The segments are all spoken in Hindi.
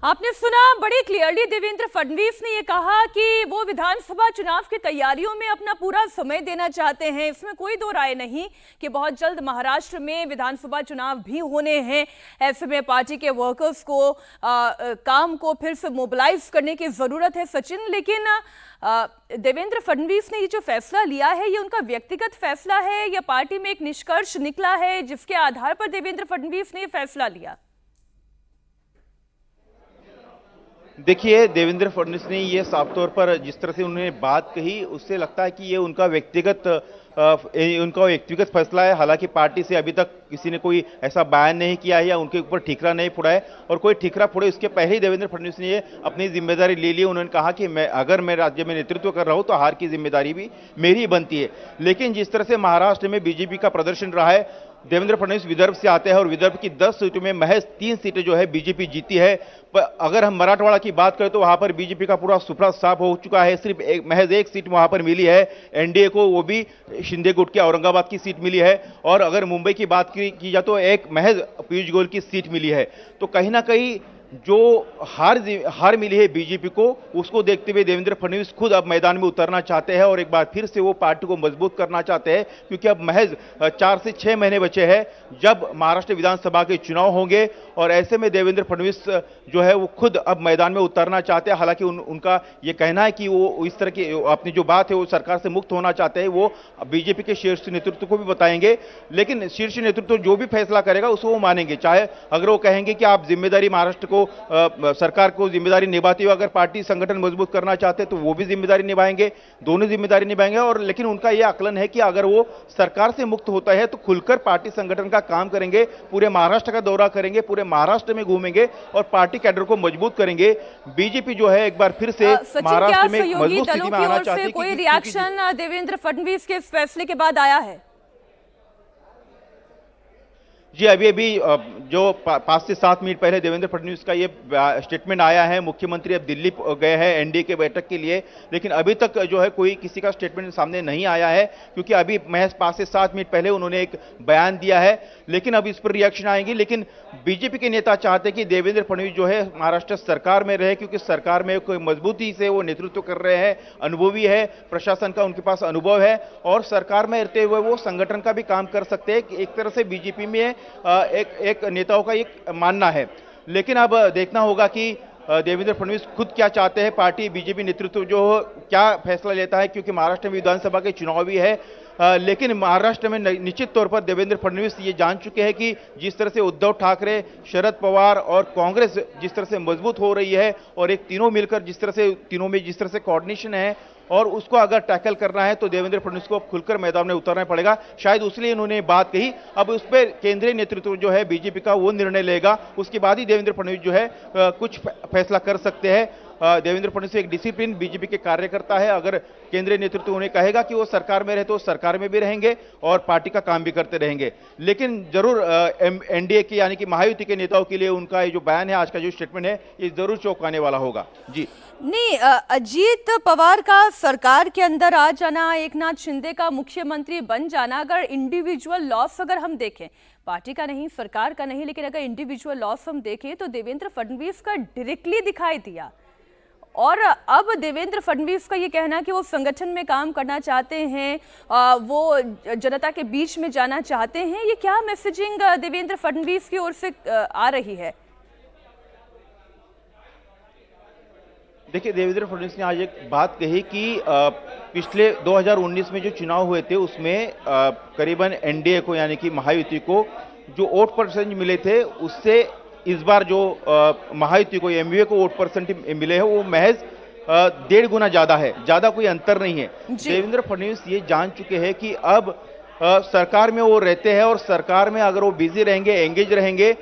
आपने सुना, बड़ी क्लियरली देवेंद्र फडणवीस ने ये कहा कि वो विधानसभा चुनाव की तैयारियों में अपना पूरा समय देना चाहते हैं। इसमें कोई दो राय नहीं कि बहुत जल्द महाराष्ट्र में विधानसभा चुनाव भी होने हैं। ऐसे में पार्टी के वर्कर्स को काम को फिर से मोबिलाइज करने की जरूरत है सचिन। लेकिन देवेंद्र फडणवीस ने ये जो फैसला लिया है, ये उनका व्यक्तिगत फैसला है या पार्टी में एक निष्कर्ष निकला है जिसके आधार पर देवेंद्र फडणवीस ने ये फैसला लिया? देखिए, देवेंद्र फडणवीस ने ये साफ तौर पर जिस तरह से उन्होंने बात कही, उससे लगता है कि ये उनका व्यक्तिगत फैसला है। हालांकि पार्टी से अभी तक किसी ने कोई ऐसा बयान नहीं किया है या उनके ऊपर ठीकरा नहीं फोड़ा है, और कोई ठीकरा फोड़े उसके पहले ही देवेंद्र फडणवीस ने ये अपनी जिम्मेदारी ले ली। उन्होंने कहा कि अगर मैं राज्य में नेतृत्व कर रहा हूं तो हार की जिम्मेदारी भी मेरी ही बनती है। लेकिन जिस तरह से महाराष्ट्र में बीजेपी का प्रदर्शन रहा है, देवेंद्र फडणवीस विदर्भ से आते हैं और विदर्भ की 10 सीटों में महज 3 सीटें जो है बीजेपी जीती है। पर अगर हम मराठवाड़ा की बात करें तो वहां पर बीजेपी का पूरा सुपड़ा साफ हो चुका है। सिर्फ महज एक सीट वहां पर मिली है एनडीए को, वो भी शिंदे गुट के औरंगाबाद की सीट मिली है। और अगर मुंबई की बात की जाए तो एक महज पीयूष गोयल की सीट मिली है। तो कहीं ना कहीं जो हार मिली है बीजेपी को, उसको देखते हुए देवेंद्र फडणवीस खुद अब मैदान में उतरना चाहते हैं और एक बार फिर से वो पार्टी को मजबूत करना चाहते हैं। क्योंकि अब महज 4 से 6 महीने बचे हैं जब महाराष्ट्र विधानसभा के चुनाव होंगे, और ऐसे में देवेंद्र फडणवीस जो है वो खुद अब मैदान में उतरना चाहते हैं। हालांकि उनका ये कहना है कि वो इस तरह की अपनी जो बात है वो सरकार से मुक्त होना चाहते हैं, वो बीजेपी के शीर्ष नेतृत्व को भी बताएंगे। लेकिन शीर्ष नेतृत्व जो भी फैसला करेगा उसको वो मानेंगे। चाहे अगर वो कहेंगे कि आप जिम्मेदारी महाराष्ट्र को सरकार को जिम्मेदारी निभाते हुए अगर पार्टी संगठन मजबूत करना चाहते हैं तो वो भी जिम्मेदारी निभाएंगे, दोनों जिम्मेदारी निभाएंगे। और लेकिन उनका यह आकलन है कि अगर वो सरकार से मुक्त होता है तो खुलकर पार्टी संगठन का काम करेंगे, पूरे महाराष्ट्र का दौरा करेंगे, पूरे महाराष्ट्र में घूमेंगे और पार्टी कैडर को मजबूत करेंगे। बीजेपी जो है एक बार फिर से महाराष्ट्र में मजबूत स्थिति में आना चाहती है। कोई रिएक्शन देवेंद्र फडणवीस के इस फैसले के बाद आया है? जी, अभी जो 5 से 7 मिनट पहले देवेंद्र फडणवीस का ये स्टेटमेंट आया है। मुख्यमंत्री अब दिल्ली गए हैं एनडीए के बैठक के लिए, लेकिन अभी तक जो है कोई किसी का स्टेटमेंट सामने नहीं आया है। क्योंकि अभी महज 5 से 7 मिनट पहले उन्होंने एक बयान दिया है, लेकिन अब इस पर रिएक्शन आएंगी। लेकिन बीजेपी के नेता चाहते हैं कि देवेंद्र फडणवीस जो है महाराष्ट्र सरकार में रहे, क्योंकि सरकार में कोई मजबूती से वो नेतृत्व कर रहे हैं, अनुभवी है, प्रशासन का उनके पास अनुभव है और सरकार में रहते हुए वो संगठन का भी काम कर सकते हैं। एक तरह से बीजेपी में एक नेताओं का एक मानना है। लेकिन अब देखना होगा कि देवेंद्र फडणवीस खुद क्या चाहते हैं, पार्टी बीजेपी नेतृत्व जो क्या फैसला लेता है। क्योंकि महाराष्ट्र में विधानसभा के चुनाव भी है, लेकिन महाराष्ट्र में निश्चित तौर पर देवेंद्र फडणवीस ये जान चुके हैं कि जिस तरह से उद्धव ठाकरे, शरद पवार और कांग्रेस जिस तरह से मजबूत हो रही है और एक तीनों मिलकर तीनों में जिस तरह से कोऑर्डिनेशन है, और उसको अगर टैकल करना है तो देवेंद्र फडणवीस को खुलकर मैदान में उतरना पड़ेगा। शायद उसलिए उन्होंने बात कही। अब उस पर केंद्रीय नेतृत्व जो है बीजेपी का वो निर्णय लेगा, उसके बाद ही देवेंद्र फडणवीस जो है कुछ फैसला कर सकते हैं। देवेंद्र फडणवीस एक डिसिप्लिन बीजेपी के कार्यकर्ता है। अगर केंद्रीय नेतृत्व उन्हें कहेगा कि वो सरकार में रहे तो सरकार में भी रहेंगे और पार्टी का काम भी करते रहेंगे। लेकिन जरूर एनडीए के यानी कि महायुति के नेताओं के लिए उनका ये जो बयान है, आज का जो स्टेटमेंट है, ये जरूर चौंकाने वाला होगा। जी नहीं, अजीत पवार का सरकार के अंदर आ जाना, एकनाथ शिंदे का मुख्यमंत्री बन जाना, अगर इंडिविजुअल लॉस अगर हम देखें, पार्टी का नहीं, सरकार का नहीं, लेकिन अगर इंडिविजुअल लॉस हम देखें तो देवेंद्र फडणवीस का डायरेक्टली दिखाई दिया। और अब देवेंद्र फडणवीस का ये कहना कि वो संगठन में काम करना चाहते हैं, वो जनता के बीच में जाना चाहते हैं, ये क्या मैसेजिंग देवेंद्र फडणवीस की ओर से आ रही है? देखिए, देवेंद्र फडणवीस ने आज एक बात कही कि पिछले 2019 में जो चुनाव हुए थे उसमें करीबन एनडीए को यानी कि महायुति को जो वोट परसेंट मिले थे, उससे इस बार जो महायुति को एमवीए को वोट परसेंट मिले हैं वो महज 1.5 गुना ज्यादा है, ज्यादा कोई अंतर नहीं है। देवेंद्र फडणवीस ये जान चुके हैं कि अब सरकार में वो रहते हैं और सरकार में अगर वो बिजी रहेंगे, एंगेज रहेंगे,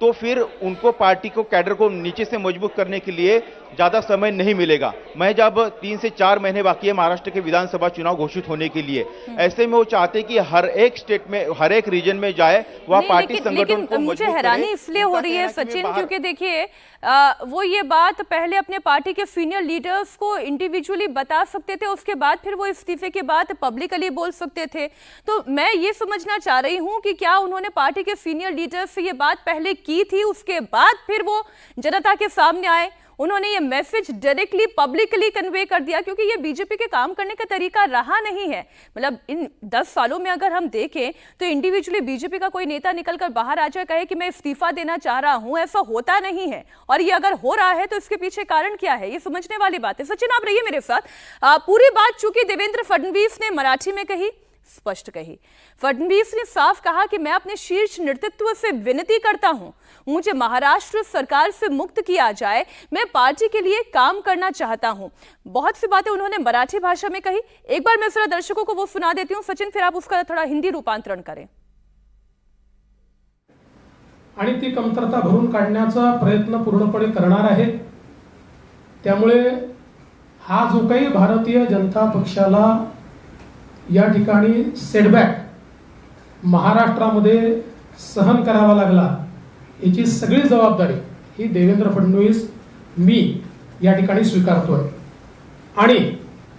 तो फिर उनको पार्टी को कैडर को नीचे से मजबूत करने के लिए ज्यादा समय नहीं मिलेगा। मैं जब 3 से 4 महीने बाकी है महाराष्ट्र के विधानसभा चुनाव घोषित होने के लिए, ऐसे में वो चाहते हैं कि हर एक स्टेट में, हर एक रीजन में जाए वह पार्टी संगठन को। मुझे हैरानी इसलिए हो रही है सचिन, क्योंकि देखिए वो ये बात पहले अपने पार्टी के सीनियर लीडर्स को इंडिविजुअली बता सकते थे, उसके बाद फिर वो इस्तीफे के बाद पब्लिकली बोल सकते थे। तो मैं ये समझना चाह रही हूँ कि क्या उन्होंने पार्टी के सीनियर लीडर्स से ये बात पहले की थी, उसके बाद फिर वो जनता के सामने आए, उन्होंने ये मैसेज डायरेक्टली पब्लिकली कन्वे कर दिया, क्योंकि ये बीजेपी के काम करने का तरीका रहा नहीं है। मतलब इन 10 सालों में अगर हम देखें तो इंडिविजुअली बीजेपी का कोई नेता निकलकर बाहर आ जाए, कहे कि मैं इस्तीफा देना चाह रहा हूं, ऐसा होता नहीं है। और ये अगर हो रहा है तो इसके पीछे कारण क्या है, ये समझने वाली बात है। सचिन, आप रहिए मेरे साथ। पूरी बात चूंकि देवेंद्र फडणवीस ने मराठी में कही, स्पष्ट कही। फडणवीस ने साफ कहा कि मैं अपने शीर्ष नेतृत्व से विनती करता हूं, मुझे महाराष्ट्र सरकार से मुक्त किया जाए, मैं पार्टी के लिए काम करना चाहता हूं। बहुत सी बातें उन्होंने मराठी भाषा में कही। एक बार मैं जरा दर्शकों को वो सुना देती हूं सचिन, फिर आप उसका थोड़ा हिंदी रूपांतरण करें। आणि ती कमतरता भरून काढण्याचा प्रयत्न पूर्णपणे करणार आहे। त्यामुळे हा जो काही भारतीय जनता पक्षाला या ठिकाणी सेटबॅक महाराष्ट्रामध्ये सहन करावा लागला, याची सगळी जबाबदारी ही देवेंद्र फडणवीस मी या ठिकाणी स्वीकारतोय। आणि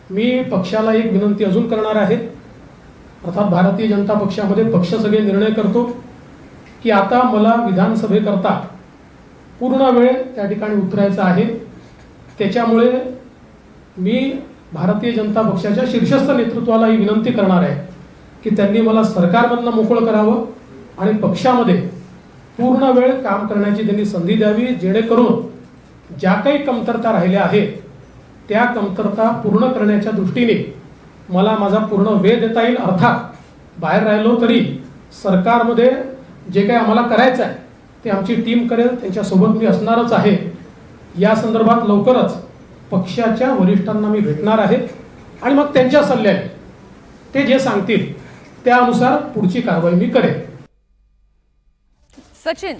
मी पक्षाला एक विनंती अजून करणार आहे, अर्थात भारतीय जनता पक्षामध्ये पक्ष सगळे निर्णय करतो की आता मला विधानसभेकरता पूर्ण वेळ त्या ठिकाणी उतरायचं आहे। त्याच्यामुळे मी भारतीय जनता पक्षाच्या शीर्षस्थ नेतृत्वाला ही विनंती करणार आहे की त्यांनी मला सरकारमधनं मोकळं करावं आणि पक्षामध्ये पूर्ण वेळ काम करण्याची त्यांनी संधी द्यावी, जेणेकरून ज्या काही कमतरता राहिल्या आहेत त्या कमतरता पूर्ण करण्याच्या दृष्टीने मला माझा पूर्ण वेळ देता येईल। अर्थात बाहेर राहिलो तरी सरकारमध्ये जे काही आम्हाला करायचं आहे ते आमची टीम करेल, त्यांच्यासोबत मी असणारच आहे। या संदर्भात लवकरच पक्षाच्या वरिष्ठांना मी भेटणार आहे आणि मग त्यांच्या सल्ल्याने ते जे सांगतील त्यानुसार पुढची कारवाई मी करेन। सचिन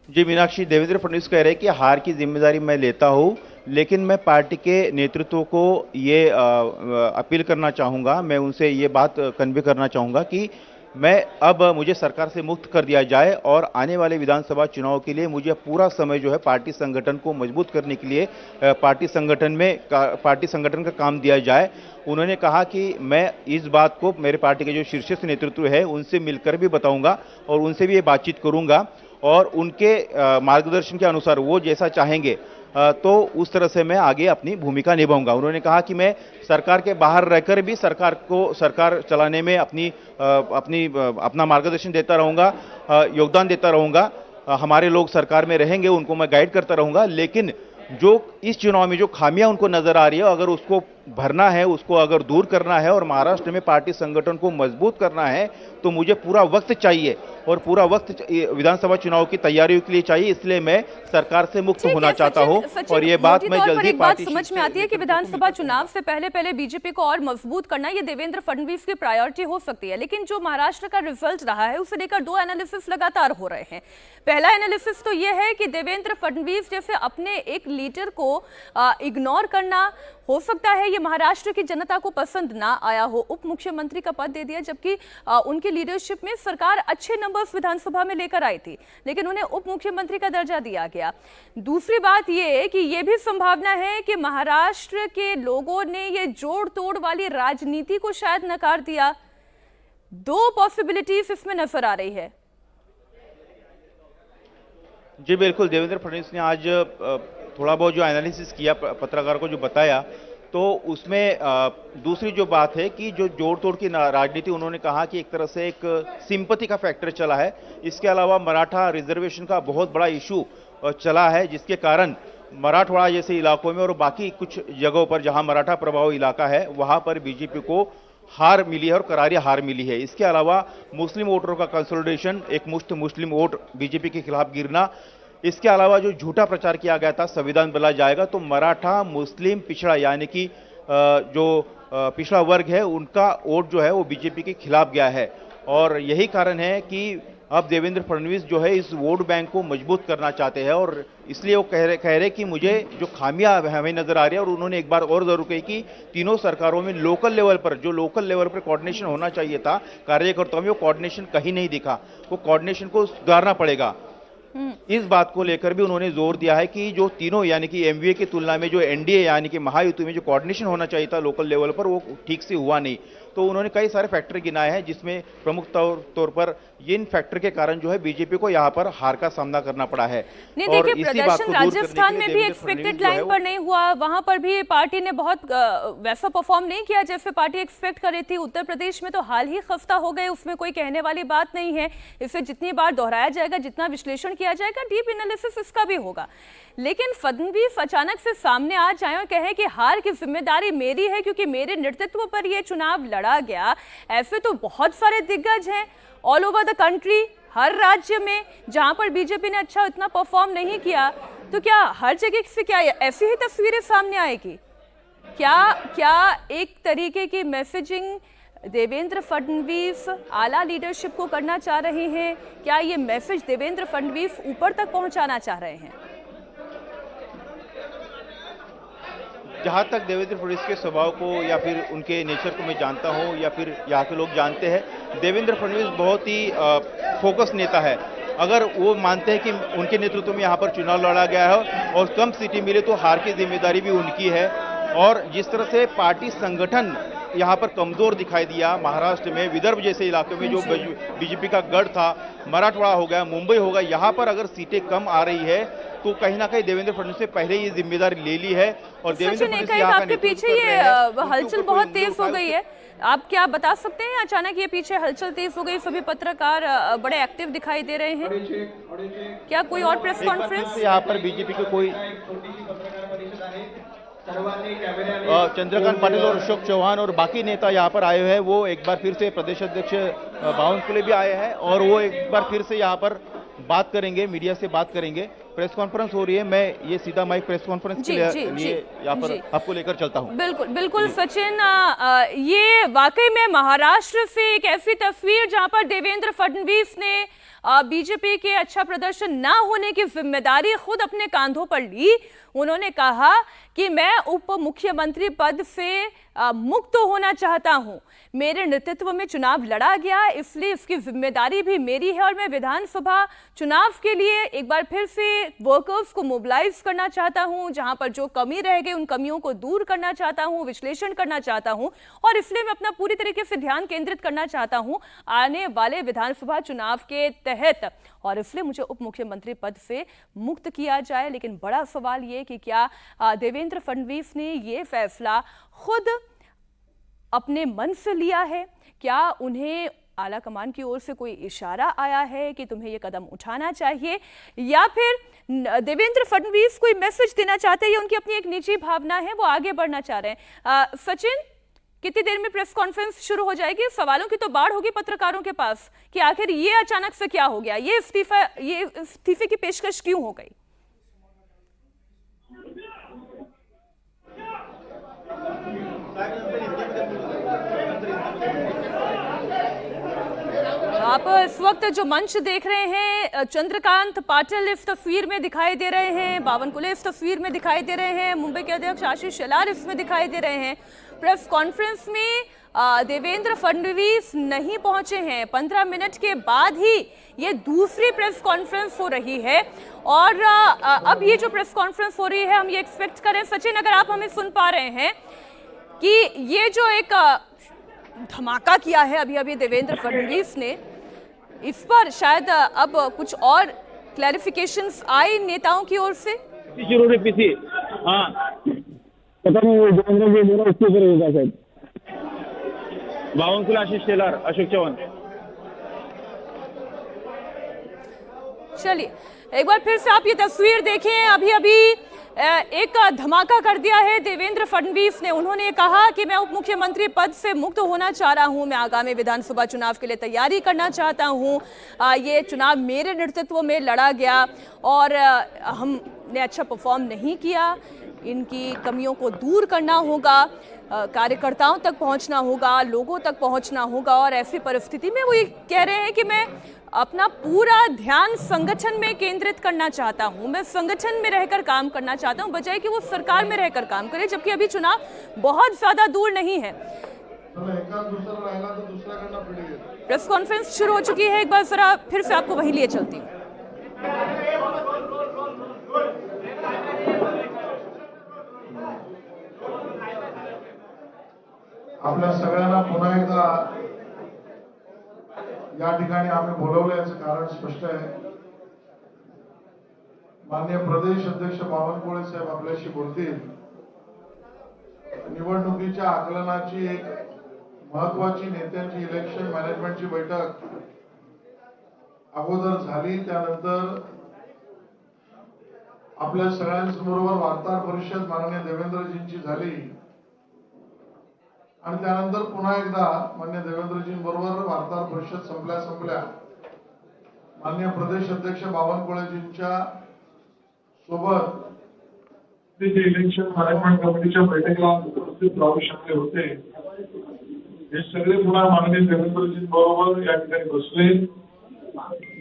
जी मीनाक्षी, देवेंद्र फडणवीस कह रहे हैं कि हार की जिम्मेदारी मैं लेता हूं, लेकिन मैं पार्टी के नेतृत्व को ये अपील करना चाहूँगा, मैं उनसे ये बात कन्वे करना चाहूँगा कि मैं अब मुझे सरकार से मुक्त कर दिया जाए और आने वाले विधानसभा चुनाव के लिए मुझे पूरा समय जो है पार्टी संगठन को मजबूत करने के लिए पार्टी संगठन का काम दिया जाए। उन्होंने कहा कि मैं इस बात को मेरे पार्टी के जो शीर्षस्थ नेतृत्व है उनसे मिलकर भी बताऊंगा और उनसे भी ये बातचीत करूंगा और उनके मार्गदर्शन के अनुसार वो जैसा चाहेंगे तो उस तरह से मैं आगे अपनी भूमिका निभाऊंगा। उन्होंने कहा कि मैं सरकार के बाहर रहकर भी सरकार चलाने में अपना मार्गदर्शन देता रहूंगा, योगदान देता रहूंगा। हमारे लोग सरकार में रहेंगे, उनको मैं गाइड करता रहूंगा, लेकिन जो इस चुनाव में जो खामियां उनको नजर आ रही है, अगर उसको भरना है, उसको अगर दूर करना है और महाराष्ट्र में पार्टी संगठन को मजबूत करना है तो मुझे पूरा वक्त चाहिए और पूरा वक्त विधानसभा चुनाव की तैयारियों के लिए चाहिए। इसलिए मैं सरकार से मुक्त होना चाहता हूं और ये बात मैं जल्दी पार्टी समझ में आती है कि विधानसभा चुनाव से पहले बीजेपी को और मजबूत करना ये देवेंद्र फडणवीस की प्रायोरिटी हो सकती है, लेकिन जो महाराष्ट्र का रिजल्ट रहा है उसे लेकर दो एनालिसिस लगातार हो रहे हैं। पहला एनालिसिस तो यह है कि देवेंद्र फडणवीस जैसे अपने एक लीडर को इग्नोर करना, हो सकता है ये महाराष्ट्र की जनता को पसंद ना आया हो, उप मुख्यमंत्री का पद दे दिया, जबकि उनकी लीडरशिप में सरकार अच्छे नंबर्स विधानसभा में लेकर आई थी, लेकिन उन्हें उप मुख्यमंत्री का दर्जा दिया गया। दूसरी बात ये कि ये भी संभावना है कि महाराष्ट्र के लोगों ने ये जोड़ तोड़ वाली राजनीति को शायद नकार दिया। दो पॉसिबिलिटीज इसमें नजर आ रही है। जी बिल्कुल, देवेंद्र फडणवीस ने आज थोड़ा बहुत जो एनालिसिस किया, पत्रकारों को जो बताया, तो उसमें दूसरी जो बात है कि जो जोड़ तोड़ की राजनीति, उन्होंने कहा कि एक तरह से एक सिंपैथी का फैक्टर चला है। इसके अलावा मराठा रिजर्वेशन का बहुत बड़ा इशू चला है, जिसके कारण मराठवाड़ा जैसे इलाकों में और बाकी कुछ जगहों पर जहां मराठा प्रभाव इलाका है वहां पर बीजेपी को हार मिली है और करारी हार मिली है। इसके अलावा मुस्लिम वोटरों का कंसोलिडेशन, एक मुश्त मुस्लिम वोट बीजेपी के खिलाफ गिरना, इसके अलावा जो झूठा प्रचार किया गया था संविधान बदला जाएगा, तो मराठा मुस्लिम पिछड़ा यानी कि जो पिछड़ा वर्ग है उनका वोट जो है वो बीजेपी के खिलाफ गया है। और यही कारण है कि अब देवेंद्र फडणवीस जो है इस वोट बैंक को मजबूत करना चाहते हैं और इसलिए वो कह रहे कि मुझे जो खामियां हमें नजर आ रही है, और उन्होंने एक बार और जरूर कही कि तीनों सरकारों में लोकल लेवल पर कोऑर्डिनेशन होना चाहिए था कार्यकर्ताओं में, वो कोऑर्डिनेशन कहीं नहीं दिखा। वो कोऑर्डिनेशन को सुधारना पड़ेगा। इस बात को लेकर भी उन्होंने जोर दिया है कि जो तीनों यानी कि एमवीए की तुलना में जो एनडीए यानी कि महायुति में जो कोऑर्डिनेशन होना चाहिए था लोकल लेवल पर, वो ठीक से हुआ नहीं। तो उन्होंने कई सारे फैक्टर गिनाए हैं, जिसमें प्रमुख तौर पर ये इन फैक्टर के कारण जो है बीजेपी को यहाँ पर हार का सामना करना पड़ा है। नहीं और देखिए, इसी बात को प्रदर्शन दूर करने के राजस्थान लिए में भी देवेंद्र एक्सपेक्टेड फडणवीस जो है लाइन पर नहीं हुआ, वहां पर भी पार्टी ने बहुत वैसा परफॉर्म नहीं किया जैसे पार्टी एक्सपेक्ट कर रही थी। उत्तर प्रदेश में तो हाल ही खस्ता हो गए, उसमें कोई कहने वाली बात नहीं है। इसे जितनी बार दोहराया जाएगा, जितना विश्लेषण किया जाएगा, डीप एनालिसिस इसका भी होगा। लेकिन फडणवीस अचानक से सामने आ जाए और कहे कि हार की जिम्मेदारी मेरी है क्योंकि मेरे नेतृत्व पर यह चुनाव लड़ा गया। ऐसे तो बहुत सारे दिग्गज हैं ऑल ओवर द कंट्री, हर राज्य में, जहां पर बीजेपी ने अच्छा इतना परफॉर्म नहीं किया। तो क्या हर जगह से क्या ऐसी ही तस्वीरें सामने आएगी? क्या एक तरीके की मैसेजिंग देवेंद्र फडणवीस आला लीडरशिप को करना चाह रहे हैं? क्या ये मैसेज देवेंद्र फडणवीस ऊपर तक पहुंचाना चाह रहे हैं? जहाँ तक देवेंद्र फडणवीस के स्वभाव को या फिर उनके नेचर को मैं जानता हूँ या फिर यहाँ के लोग जानते हैं, देवेंद्र फडणवीस बहुत ही फोकस नेता है। अगर वो मानते हैं कि उनके नेतृत्व में यहाँ पर चुनाव लड़ा गया है और कम सीटें मिले तो हार की जिम्मेदारी भी उनकी है। और जिस तरह से पार्टी संगठन यहाँ पर कमजोर दिखाई दिया महाराष्ट्र में, विदर्भ जैसे इलाके में जो बीजेपी का गढ़ था, मराठवाड़ा हो गया, मुंबई हो गया, यहाँ पर अगर सीटें कम आ रही है तो कहीं ना कहीं देवेंद्र फडणवीस ने पहले ये जिम्मेदारी ले ली है। और देवेंद्र फडणवीस आपके पीछे ये हलचल बहुत तेज हो गई है, आप क्या बता सकते हैं? अचानक ये पीछे हलचल तेज हो गई, सभी पत्रकार बड़े एक्टिव दिखाई दे रहे हैं। क्या कोई और प्रेस कॉन्फ्रेंस? यहाँ पर बीजेपी के कोई चंद्रकांत पाटिल और अशोक चौहान और बाकी नेता यहाँ पर आए हैं। वो एक बार फिर से प्रदेश अध्यक्ष बावनकुले भी आए हैं और वो एक बार फिर से यहाँ पर बात करेंगे, मीडिया से बात करेंगे। प्रेस कॉन्फ्रेंस हो रही है, मैं ये सीधा माइक प्रेस कॉन्फ्रेंस के लिए यहाँ पर आपको लेकर चलता हूँ। बिल्कुल सचिन, ये वाकई में महाराष्ट्र से एक ऐसी तस्वीर जहां पर देवेंद्र फडणवीस ने बीजेपी के अच्छा प्रदर्शन ना होने की जिम्मेदारी खुद अपने कांधों पर ली। उन्होंने कहा कि मैं उप मुख्यमंत्री पद से मुक्त होना चाहता हूं, मेरे नेतृत्व में चुनाव लड़ा गया इसलिए इसकी जिम्मेदारी भी मेरी है और मैं विधानसभा चुनाव के लिए एक बार फिर से वर्कर्स को मोबिलाइज करना चाहता हूं, जहां पर जो कमी रह गई उन कमियों को दूर करना चाहता हूं, विश्लेषण करना चाहता हूं और इसलिए मैं अपना पूरी तरीके से ध्यान केंद्रित करना चाहता हूं आने वाले विधानसभा चुनाव के तहत और इसलिए मुझे उप मुख्यमंत्री पद से मुक्त किया जाए। लेकिन बड़ा सवाल ये कि क्या देवेंद्र फडणवीस ने ये फैसला खुद अपने मन से लिया है? क्या उन्हें आला कमान की ओर से कोई इशारा आया है कि तुम्हें ये कदम उठाना चाहिए, या फिर देवेंद्र फडणवीस कोई मैसेज देना चाहते हैं? ये उनकी अपनी एक निजी भावना है, वो आगे बढ़ना चाह रहे हैं। सचिन, कितनी देर में प्रेस कॉन्फ्रेंस शुरू हो जाएगी? सवालों की तो बाढ़ होगी पत्रकारों के पास कि आखिर ये अचानक से क्या हो गया, ये इस्तीफे की पेशकश क्यों हो गई? आप इस वक्त जो मंच देख रहे हैं, चंद्रकांत पाटिल इस तस्वीर में दिखाई दे रहे हैं, बावनकुले इस तस्वीर में दिखाई दे रहे हैं, मुंबई के अध्यक्ष आशीष शेलार इसमें दिखाई दे रहे हैं। प्रेस कॉन्फ्रेंस में देवेंद्र फडणवीस नहीं पहुंचे हैं। 15 मिनट के बाद ही ये दूसरी प्रेस कॉन्फ्रेंस हो रही है और अब ये जो प्रेस कॉन्फ्रेंस हो रही है हम ये एक्सपेक्ट करें, सचिन अगर आप हमें सुन पा रहे हैं, कि ये जो एक धमाका किया है अभी अभी देवेंद्र फडणवीस ने, इस पर शायद अब कुछ और क्लैरिफिकेशंस आए नेताओं की ओर से। जरूर पीसी, हाँ पता नहीं वो देवेंद्र जी बोला उसके ऊपर होगा शायद। बावनकुले आशीष शेलार, अशोक चौहान। चलिए एक बार फिर से आप ये तस्वीर देखें, अभी अभी एक धमाका कर दिया है देवेंद्र फडणवीस ने। उन्होंने कहा कि मैं उप मुख्यमंत्री पद से मुक्त होना चाह रहा हूं, मैं आगामी विधानसभा चुनाव के लिए तैयारी करना चाहता हूं, ये चुनाव मेरे नेतृत्व में लड़ा गया और हमने अच्छा परफॉर्म नहीं किया, इनकी कमियों को दूर करना होगा, कार्यकर्ताओं तक पहुंचना होगा, लोगों तक पहुंचना होगा और ऐसी परिस्थिति में वो ये कह रहे हैं कि मैं अपना पूरा ध्यान संगठन में केंद्रित करना चाहता हूं, मैं संगठन में रहकर काम करना चाहता हूं बजाय कि वो सरकार में रहकर काम करे, जबकि अभी चुनाव बहुत ज्यादा दूर नहीं है। प्रेस कॉन्फ्रेंस शुरू हो चुकी है, एक बार जरा फिर से आपको वहीं लिए चलती हूँ। आपल्या सगळ्यांना पुन्हा एकदा या ठिकाणी आम्ही बोलवलं याचं कारण स्पष्ट आहे. माननीय प्रदेश अध्यक्ष बावनकुळे साहेब आपल्याशी बोलतील. निवडणुकीच्या आकलनाची एक महत्वाची नेत्यांची इलेक्शन मॅनेजमेंटची बैठक अगोदर झाली. त्यानंतर आपल्या सगळ्यांबरोबर वार्ताहर परिषद माननीय देवेंद्रजींची झाली आणि त्यानंतर पुन्हा एकदा माननीय देवेंद्रजींबरोबर वार्ताहर परिषद संपल्या माननीय प्रदेश अध्यक्ष बावनकुळेजींच्या सोबत इलेक्शन मॅनेजमेंट कमिटीच्या बैठकीला उपस्थित राहू शकले होते. हे सगळे पुन्हा माननीय देवेंद्रजींबरोबर या ठिकाणी बसले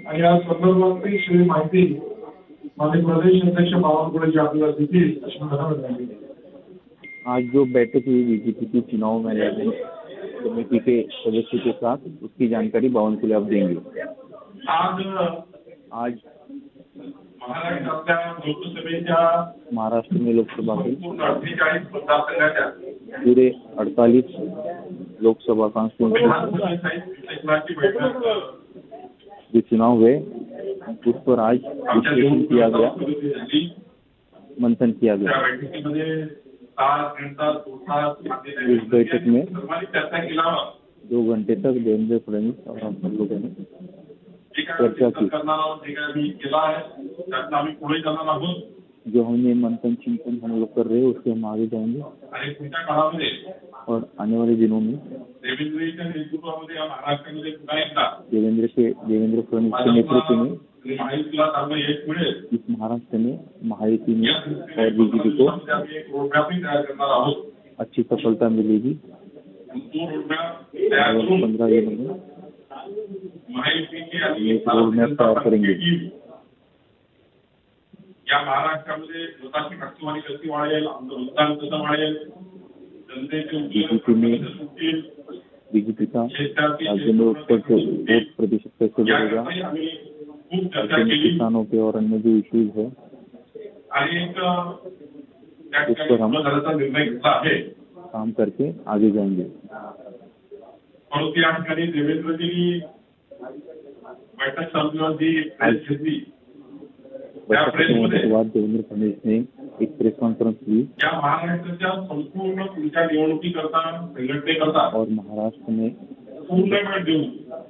आणि या संदर्भातली सगळी माहिती माननीय प्रदेश अध्यक्ष बावनकुळेजी आपल्याला देतील अशी मला वाटते. आज जो बैठक हुई बीजेपी की चुनाव मैनेजमेंट कमेटी के सदस्य के साथ, उसकी जानकारी बावनकुळे आप देंगे. आज महाराष्ट्र में लोकसभा के पूरे 48 लोकसभा कॉन्स्टिट्यूंसी जो चुनाव हुए उस पर आज विश्लेषण किया गया, मंथन किया गया. इस बैठक में 2 घंटे तक देवेंद्र फडणवीस और हम लोगों ने चर्चा की. जो हमने मंथन चिंतन हम लोग कर रहे हैं उससे हम आगे जाएंगे और आने वाले दिनों में देवेंद्र फडणवीस के नेतृत्व में इस महाराष्ट्र में महायुति में और बीजेपी को अच्छी सफलता मिलेगी. 15 दिनों में एक रोड मैप तयार करेंगे. या महाराष्ट्रामध्ये स्वतःची टक्केवारी कशी वाढेल, आमचं मतदान कसं वाढेल, जनतेचे बीजेपी का राज्य में वोट प्रतिशत कैसे बढ़ेगा, किसानों के और अन्य जो इश्यूज है उस पर हम निर्णय घेतला आहे. काम करके आगे जाएंगे. परंतु या ठिकाणी देवेंद्रजी बैठक संपल्यावर जी प्रेस घेतली बैठक के बाद देवेंद्र फडणवीस ने एक प्रेस कॉन्फ्रेंस की या महाराष्ट्राच्या संपूर्ण तुमच्या निवडणुकीकरता संघटनेकरता और महाराष्ट्र में पूर्ण वेळ देऊन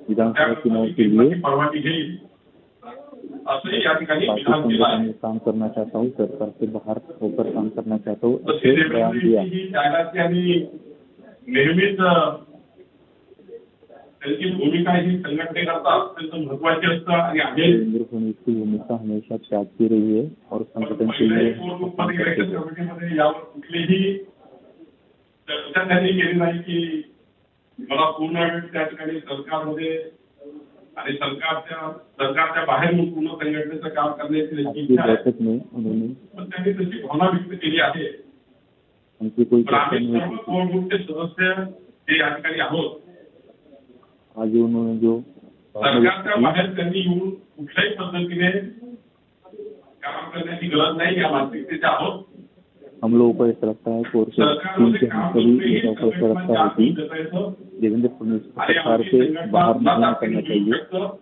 विधानसभा चुनाव के लिए परवानगी घेईल असंही या ठिकाणी पार्टी विधान केलं आहे. संगठन में काम करना चाहता हूँ, सरकार से बाहर होकर काम करना चाहता हूँ, ऐसे बयान दिया. नेहमीच त्यांची भूमिका ही संघटनेकरता अत्यंत महत्वाची असतं आणि आधी देवेंद्र फडणवीस की भूमिका हमेशा त्याग की रही है और संगठन के लिए कमिटीमध्ये यावर कुठलीही चर्चा त्यांनी केली नाही की मला पूर्ण वेळ त्या ठिकाणी सरकारमध्ये आणि सरकारच्या बाहेर पूर्ण संघटनेचं काम करण्याची त्यांची इच्छा आहे. बैठक में उन्होंने पण त्यांनी तशी भावना व्यक्त केली आहे. उनकी कोई पण चर्चा आम्ही नहीं सर्व हुई. कोर ग्रुपचे सदस्य हे या ठिकाणी आहोत. आज उन्होंने जो सरकारच्या बाहेर त्यांनी येऊन कुठल्याही पद्धतीने काम करण्याची गरज नाही या मानसिकतेचे आहोत. हम लोगों को ऐसा लगता है कोर से टीम के हम सभी लोगों को ऐसा लगता है कि देवेंद्र फडणवीस को सरकार से बाहर नहीं निकलना चाहिए,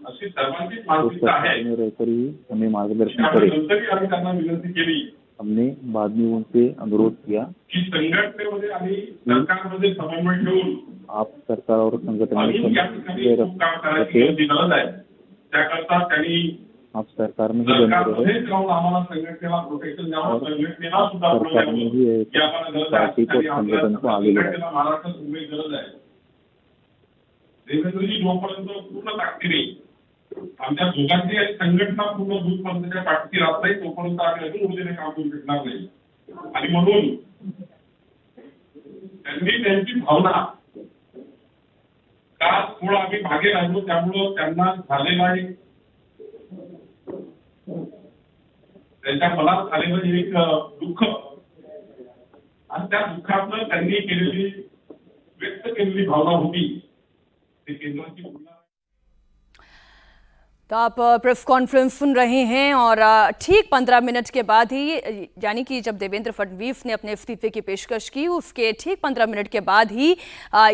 अशी सर्वांचीच तो मानसिकता सरकार आहे. में रहकर ही हमें मार्गदर्शन करे. नंतरही आम्ही त्यांना विनंती केली हमने बाद में उनसे अनुरोध किया की संघटनेमध्ये आणि सरकारमध्ये समन्वय ठेवून आप सरकार और संगठन में अजून या ठिकाणी खूप काम करायची गरज आहे. त्याकरता त्यांनी आप सरकार में ही बने रहे सरकारमध्येच राहून आम्हाला संघटनेला प्रोटेक्शन द्यावं, संघटनेला सुद्धा सरकार में ही है, की आम्हाला गरज पार्टी को आहे आणि आपल्या संगठन को आगे बढ़ाए. संघटनेला महाराष्ट्रात उभी गरज आहे. देवेंद्रजी जोपर्यंत पूर्ण ताकदीने आमच्या दोघांची आणि संघटना पूर्ण दूधपर्यंत त्या पाठीशी राहत नाही तोपर्यंत आम्ही अजून ऊर्जेने काम करू शकणार नाही. आणि म्हणून त्यांनी त्यांची भावना का थोडं आम्ही मागे राहिलो त्यामुळं त्यांना झालेला एक त्यांच्या मनात झालेलं एक दुःख आणि त्या दुःखातनं त्यांनी केलेली व्यक्त केलेली भावना होती ते केंद्राची भूमिका. तो आप प्रेस कॉन्फ्रेंस सुन रहे हैं और ठीक 15 मिनट के बाद ही, यानी कि जब देवेंद्र फडणवीस ने अपने इस्तीफे की पेशकश की उसके ठीक 15 मिनट के बाद ही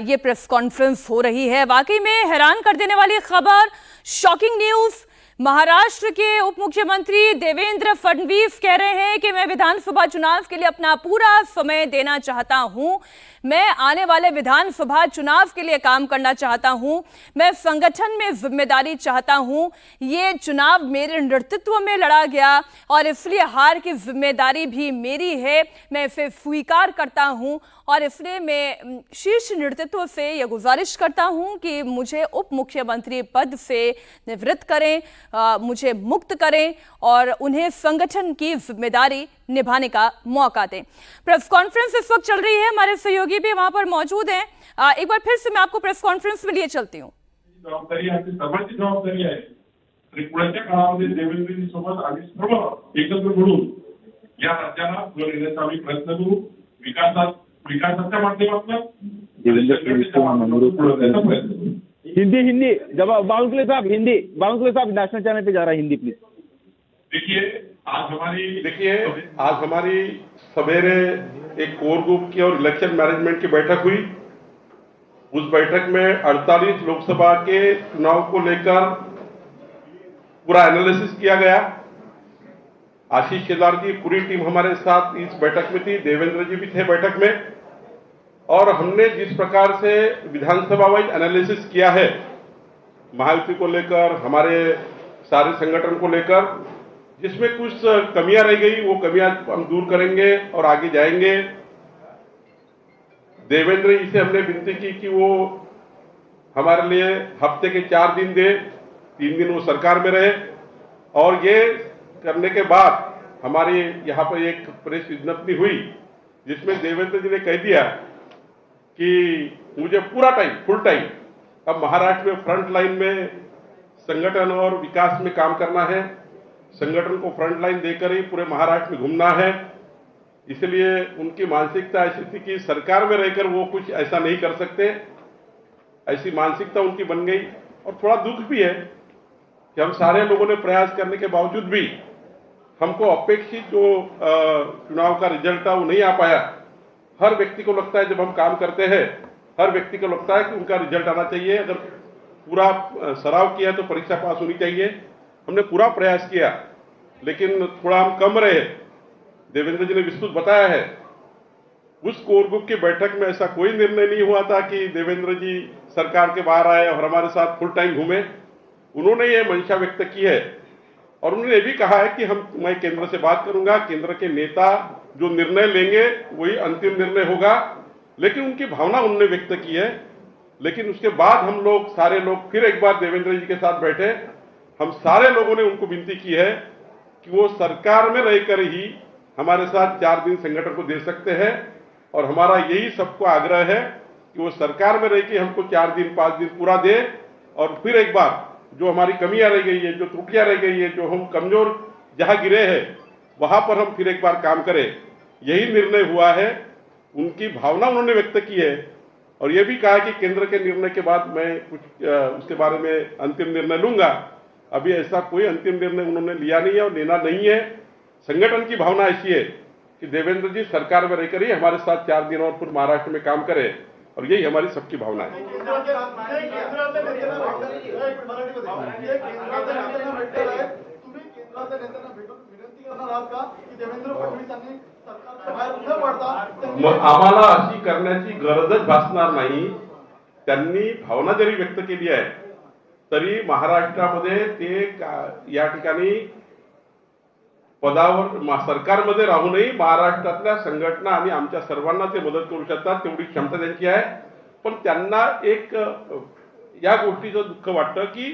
ये प्रेस कॉन्फ्रेंस हो रही है। वाकई में हैरान कर देने वाली खबर, शॉकिंग न्यूज़। महाराष्ट्र के उप मुख्यमंत्री देवेंद्र फडणवीस कह रहे हैं कि मैं विधानसभा चुनाव के लिए अपना पूरा समय देना चाहता हूं। मैं आने वाले विधानसभा चुनाव के लिए काम करना चाहता हूं। मैं संगठन में जिम्मेदारी चाहता हूं। ये चुनाव मेरे नेतृत्व में लड़ा गया और इसलिए हार की जिम्मेदारी भी मेरी है। मैं इसे स्वीकार करता हूं और इसलिए मैं शीर्ष नेतृत्व से यह गुजारिश करता हूं कि मुझे उप मुख्यमंत्री पद से निवृत्त करें, मुझे मुक्त करें और उन्हें संगठन की जिम्मेदारी निभाने का मौका दें। प्रेस कॉन्फ्रेंस इस वक्त चल रही है, हमारे सहयोगी भी वहां पर मौजूद हैं। एक बार फिर से मैं आपको प्रेस कॉन्फ्रेंस में लिए चलती हूँ। जबाबदारी आहे, सर्वांची जबाबदारी आहे आणि पुढच्या काळामध्ये देवेंद्रजी सोबत आम्ही सर्व एकत्र मिळून या राज्याला पुढे नेण्याचा आम्ही प्रयत्न करू। विकासाच्या माध्यमातून देवेंद्र फडणवीस को हम अनुरोध करते हैं। हिंदी जब बाउंसले साहब नेशनल चैनल पे जा रहा है, हिंदी प्लीज। देखिए आज हमारी सवेरे एक कोर ग्रुप की और इलेक्शन मैनेजमेंट की बैठक हुई। उस बैठक में 48 लोकसभा के चुनाव को लेकर पूरा एनालिसिस किया गया। आशीष केदार की पूरी टीम हमारे साथ इस बैठक में थी, देवेंद्र जी भी थे बैठक में। और हमने जिस प्रकार से विधानसभा वाइज एनालिसिस किया है, महायुति को लेकर, हमारे सारे संगठन को लेकर, जिसमें कुछ कमियां रह गई वो कमियां हम दूर करेंगे और आगे जाएंगे। देवेंद्र जी से हमने विनती की कि वो हमारे लिए हफ्ते के 4 दिन दे, 3 दिन वो सरकार में रहे। और ये करने के बाद हमारी यहाँ पर एक प्रेस विज्ञप्ति हुई जिसमें देवेंद्र जी ने कह दिया कि मुझे पूरा टाइम, फुल टाइम अब महाराष्ट्र में फ्रंट लाइन में संगठन और विकास में काम करना है। संगठन को फ्रंट लाइन देकर ही पूरे महाराष्ट्र में घूमना है। इसलिए उनकी मानसिकता ऐसी थी कि सरकार में रहकर वो कुछ ऐसा नहीं कर सकते, ऐसी मानसिकता उनकी बन गई। और थोड़ा दुख भी है कि हम सारे लोगों ने प्रयास करने के बावजूद भी हमको अपेक्षित जो चुनाव का रिजल्ट था वो नहीं आ पाया। हर व्यक्ति को लगता है जब हम काम करते हैं, हर व्यक्ति को लगता है कि उनका रिजल्ट आना चाहिए। अगर पूरा सराव किया तो परीक्षा पास होनी चाहिए। हमने पूरा प्रयास किया लेकिन थोड़ा हम कम रहे। देवेंद्र जी ने विस्तृत बताया है, उस कोर ग्रुप की बैठक में ऐसा कोई निर्णय नहीं हुआ था कि देवेंद्र जी सरकार के बाहर आए और हमारे साथ फुल टाइम घूमे। उन्होंने ये मंशा व्यक्त की है और उन्होंने ये भी कहा है कि मैं केंद्र से बात करूंगा, केंद्र के नेता जो निर्णय लेंगे वही अंतिम निर्णय होगा। लेकिन उनकी भावना उन्होंने व्यक्त की है। लेकिन उसके बाद हम लोग सारे लोग फिर एक बार देवेंद्र जी के साथ बैठे। हम सारे लोगों ने उनको विनती की है कि वो सरकार में रहकर ही हमारे साथ 4 दिन संगठन को दे सकते हैं। और हमारा यही सबको आग्रह है कि वो सरकार में रह के हमको 4 दिन 5 दिन पूरा दे और फिर एक बार जो हमारी कमियां रह गई है, जो त्रुटियां रह गई है, जो हम कमजोर जहां गिरे हैं वहां पर हम फिर एक बार काम करें। यही निर्णय हुआ है। उनकी भावना उन्होंने व्यक्त की है और यह भी कहा कि केंद्र के निर्णय के बाद मैं कुछ उसके बारे में अंतिम निर्णय लूंगा। अभी ऐसा कोई अंतिम निर्णय उन्होंने लिया नहीं है और लेना नहीं है। संगठन की भावना ऐसी है कि देवेंद्र जी सरकार में रहकर ही हमारे साथ 4 दिन और फिर महाराष्ट्र में काम करें और यही हमारी सबकी भावना है। आम्हाला अशी करण्याची गरजच भासणार नाही। त्यांनी भावना जरी व्यक्त केली आहे तरी महाराष्ट्रामध्ये ते या ठिकाणी पदावर सरकारमध्ये राहूनही महाराष्ट्रातल्या संघटना आणि आमच्या सर्वांना ते मदत करू शकतात, तेवढी क्षमता त्यांची आहे। पण त्यांना एक या गोष्टीचं दुःख वाटतं की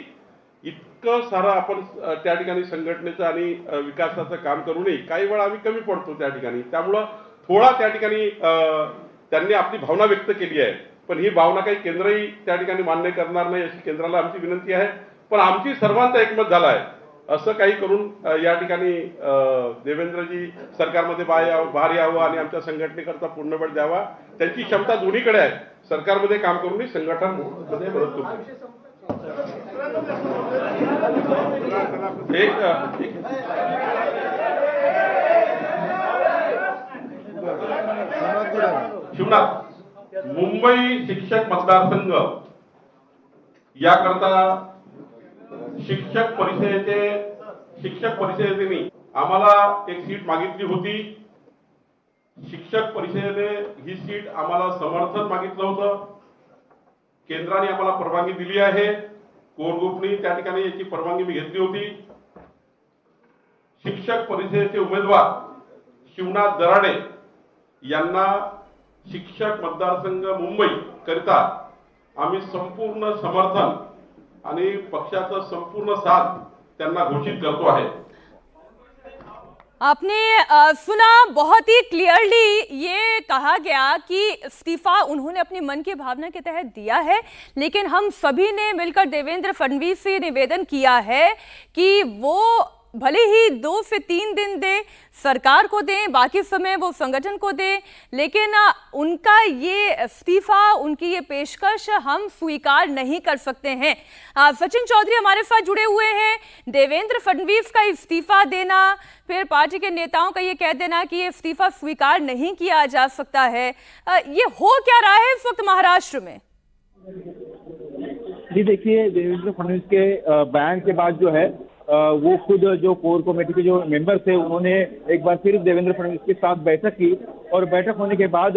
इतकं सारं आपण त्या ठिकाणी संघटनेचं आणि विकासाचं काम करूनही काही वेळा आम्ही कमी पडतो त्या ठिकाणी। त्यामुळं थोडा त्या ठिकाणी त्यांनी आपली भावना व्यक्त केली आहे। पण ही भावना काही केंद्रही त्या ठिकाणी मान्य करणार नाही अशी केंद्राला आमची विनंती आहे। पण आमची सर्वांचा एकमत झाला आहे असं काही करून या ठिकाणी देवेंद्रजी सरकारमध्ये बाहेर यावं आणि आमच्या संघटनेकरता पूर्ण वेळ द्यावा। त्यांची क्षमता दोन्हीकडे आहे, सरकारमध्ये काम करूनही संघटन मध्ये मदत करू शकतो। शिवनाथ, मुंबई शिक्षक मतदारसंघ याकरता शिक्षक परिषदेने आम्हाला एक सीट मागितली होती. शिक्षक परिषदेने ही सीट आम्हाला समर्थन मागितलं होतं. केंद्राने आम्हाला परवानगी दिली आहे. कोर ग्रुपने त्या ठिकाणी याची परवानगी मी घेतली होती. शिक्षक परिषदेचे उमेदवार शिवनाथ दराडे यांना शिक्षक मतदारसंघ मुंबई करिता आम्ही संपूर्ण समर्थन आणि पक्षाचा संपूर्ण साथ त्यांना घोषित करतो आहे. आपने सुना, बहुत ही क्लियरली ये कहा गया कि इस्तीफा उन्होंने अपनी मन की भावना के तहत दिया है, लेकिन हम सभी ने मिलकर देवेंद्र फडणवीस से निवेदन किया है कि वो भले ही 2 से 3 दिन दे, सरकार को दें, बाकी समय वो संगठन को दें, लेकिन उनका ये इस्तीफा, उनकी ये पेशकश हम स्वीकार नहीं कर सकते हैं. सचिन चौधरी हमारे साथ जुड़े हुए हैं. देवेंद्र फडणवीस का इस्तीफा देना, फिर पार्टी के नेताओं का ये कह देना कि ये इस्तीफा स्वीकार नहीं किया जा सकता है, ये हो क्या रहा है इस वक्त महाराष्ट्र में? जी देखिए, देवेंद्र फडणवीस के बयान के बाद जो है वो खुद जो कोर कमेटी के जो मेंबर थे उन्होंने एक बार फिर देवेंद्र फडणवीस के साथ बैठक की और बैठक होने के बाद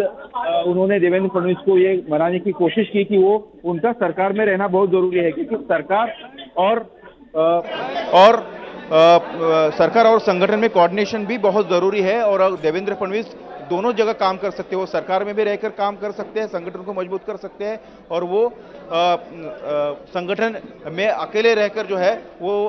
उन्होंने देवेंद्र फडणवीस को ये मनाने की कोशिश की कि वो उनका सरकार में रहना बहुत जरूरी है, क्योंकि सरकार और संगठन में कोऑर्डिनेशन भी बहुत जरूरी है. और देवेंद्र फडणवीस दोनों जगह काम कर सकते हैं. वो सरकार में भी रहकर काम कर सकते हैं, संगठन को मजबूत कर सकते हैं, और वो संगठन में अकेले रहकर जो है वो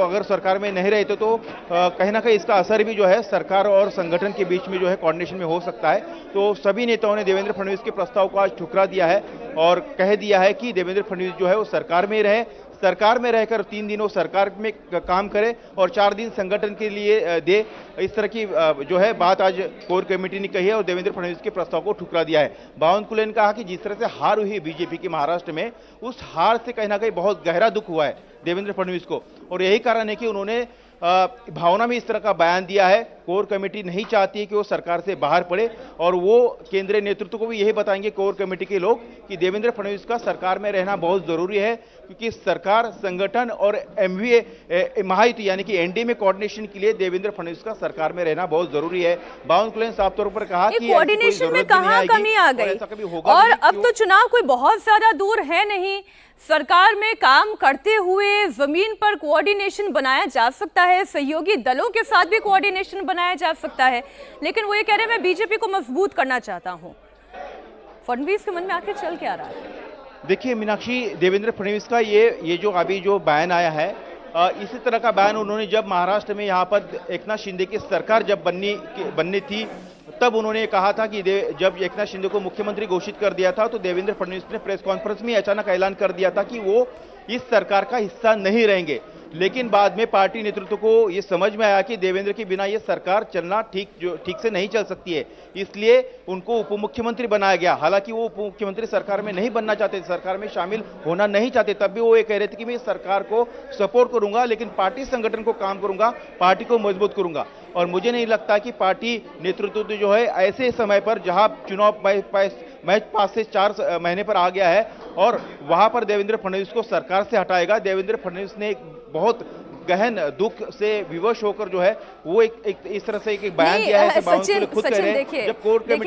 अगर सरकार में नहीं रहते तो कहीं ना कहीं इसका असर भी जो है सरकार और संगठन के बीच में जो है कोऑर्डिनेशन में हो सकता है. तो सभी नेताओं ने देवेंद्र फडणवीस के प्रस्ताव को आज ठुकरा दिया है और कह दिया है कि देवेंद्र फडणवीस जो है वो सरकार में रहे, सरकार में रहकर 3 दिनों सरकार में काम करे और 4 दिन संगठन के लिए दे. इस तरह की जो है बात आज कोर कमेटी ने कही है और देवेंद्र फडणवीस के प्रस्ताव को ठुकरा दिया है. बावनकुळे ने कहा कि जिस तरह से हार हुई बीजेपी की महाराष्ट्र में, उस हार से कहीं ना कहीं बहुत गहरा दुख हुआ है देवेंद्र फडणवीस को, और यही कारण है कि उन्होंने भावना में इस तरह का बयान दिया है. कोर कमेटी नहीं चाहती है कि वो सरकार से बाहर पड़े और वो केंद्रीय नेतृत्व को भी यही बताएंगे कोर कमेटी के लोग कि देवेंद्र फडणवीस का सरकार में रहना बहुत जरूरी है, क्योंकि सरकार, संगठन और एमवीए महायुति यानी कि एनडीए में कोऑर्डिनेशन के लिए देवेंद्र फडणवीस का सरकार में रहना बहुत जरूरी है. बावनकुळे ने साफ तौर पर कहा कि कोऑर्डिनेशन में कहां कमी आ गई, और अब तो चुनाव कोई बहुत ज्यादा दूर है नहीं. सरकार में काम करते हुए जमीन पर कोऑर्डिनेशन बनाया जा सकता है, सहयोगी दलों के साथ भी कोऑर्डिनेशन बनाया जा सकता है, लेकिन वो ये कह रहे हैं मैं बीजेपी को मजबूत करना चाहता हूं. फडणवीस के मन में आखिर चल क्या रहा है? देखिए मीनाक्षी, देवेंद्र फडणवीस का ये जो अभी जो बयान आया है, इसी तरह का बयान उन्होंने जब महाराष्ट्र में यहाँ पर एकनाथ शिंदे की सरकार जब बननी थी तब उन्होंने कहा था कि जब एकनाथ शिंदे को मुख्यमंत्री घोषित कर दिया था तो देवेंद्र फडणवीस ने प्रेस कॉन्फ्रेंस में अचानक ऐलान कर दिया था कि वो इस सरकार का हिस्सा नहीं रहेंगे. लेकिन बाद में पार्टी नेतृत्व को ये समझ में आया कि देवेंद्र के बिना ये सरकार चलना ठीक से नहीं चल सकती है, इसलिए उनको उप मुख्यमंत्री बनाया गया. हालांकि वो उप मुख्यमंत्री सरकार में नहीं बनना चाहते, सरकार में शामिल होना नहीं चाहते, तब भी वो ये कह रहे थे कि मैं सरकार को सपोर्ट करूंगा, लेकिन पार्टी संगठन को काम करूंगा, पार्टी को मजबूत करूंगा. और मुझे नहीं लगता कि पार्टी नेतृत्व जो है ऐसे समय पर जहां चुनाव मैच 5 से 4 महीने पर आ गया है और वहां पर देवेंद्र फडणवीस को सरकार से हटाएगा. देवेंद्र फडणवीस ने एक बहुत गहन दुख से विवश होकर जो है वो एक इस तरह से एक बयान दिया है. सचिन देखिए,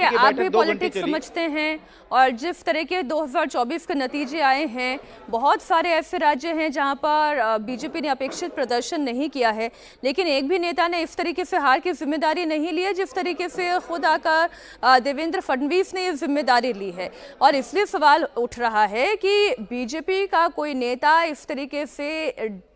आप भी पॉलिटिक्स समझते हैं और जिस तरह के 2024 के नतीजे आए हैं, बहुत सारे ऐसे राज्य हैं जहां पर बीजेपी ने अपेक्षित प्रदर्शन नहीं किया है, लेकिन एक भी नेता ने इस तरीके से हार की जिम्मेदारी नहीं ली है जिस तरीके से खुद आकर देवेंद्र फडणवीस ने ये जिम्मेदारी ली है. और इसलिए सवाल उठ रहा है कि बीजेपी का कोई नेता इस तरीके से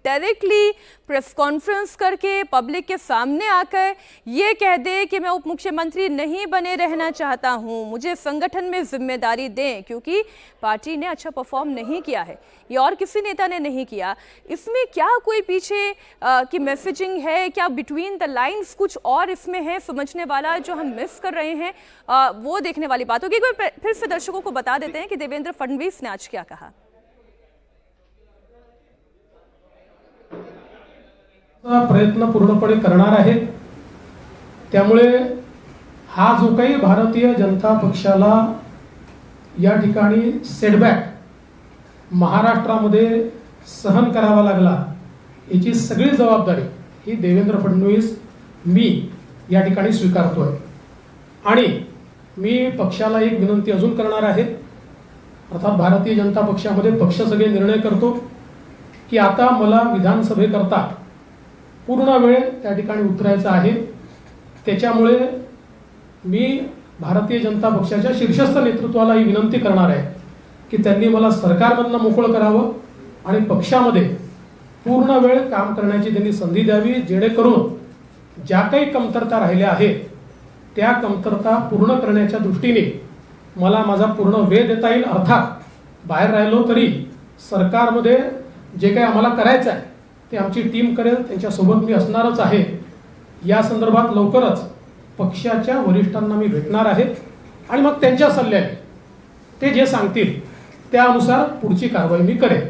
डायरेक्टली प्रेस कॉन्फ्रेंस करके पब्लिक के सामने आकर ये कह दे कि मैं उप मुख्यमंत्री नहीं बने रहना चाहता हूं, मुझे संगठन में जिम्मेदारी दें, क्योंकि पार्टी ने अच्छा परफॉर्म नहीं किया है, ये और किसी नेता ने नहीं किया. इसमें क्या कोई पीछे की मैसेजिंग है, क्या बिटवीन द लाइंस कुछ और इसमें है समझने वाला जो हम मिस कर रहे हैं? वो देखने वाली बात होगी. एक बार फिर से दर्शकों को बता देते हैं कि देवेंद्र फडणवीस ने आज क्या कहा. प्रयत्न पूर्णपणे करणार आहे. त्यामुळे हा जो काही भारतीय जनता पक्षाला या ठिकाणी सेटबॅक महाराष्ट्रामध्ये सहन करावा लागला, याची सगळी जबाबदारी ही देवेंद्र फडणवीस मी या ठिकाणी स्वीकारतोय. आणि मी पक्षाला एक विनंती अजून करणार आहे. अर्थात भारतीय जनता पक्षामध्ये पक्ष सगळे निर्णय करतो की आता मला विधानसभेकरता पूर्ण वेळ त्या ठिकाणी उतरायचा आहे. त्याच्यामुळे मी भारतीय जनता पक्षाच्या शीर्षस्थ नेतृत्वाला ही विनंती करणार आहे की त्यांनी मला सरकारमधनं मोकळं करावं आणि पक्षामध्ये पूर्ण वेळ काम करण्याची त्यांनी संधी द्यावी, जेणेकरून ज्या काही कमतरता राहिल्या आहेत त्या कमतरता पूर्ण करण्याच्या दृष्टीने मला माझा पूर्ण वेळ देता येईल. अर्थात बाहेर राहिलो तरी सरकारमध्ये जे काही आम्हाला करायचं आहे ते आमची टीम करेल, त्यांच्यासोबत मी असणारच आहे. या संदर्भात लवकरच पक्षाच्या वरिष्ठांना मी भेटणार आहे आणि मग त्यांच्या सल्ल्याने ते जे सांगतील त्यानुसार पुढची कारवाई मी करेन.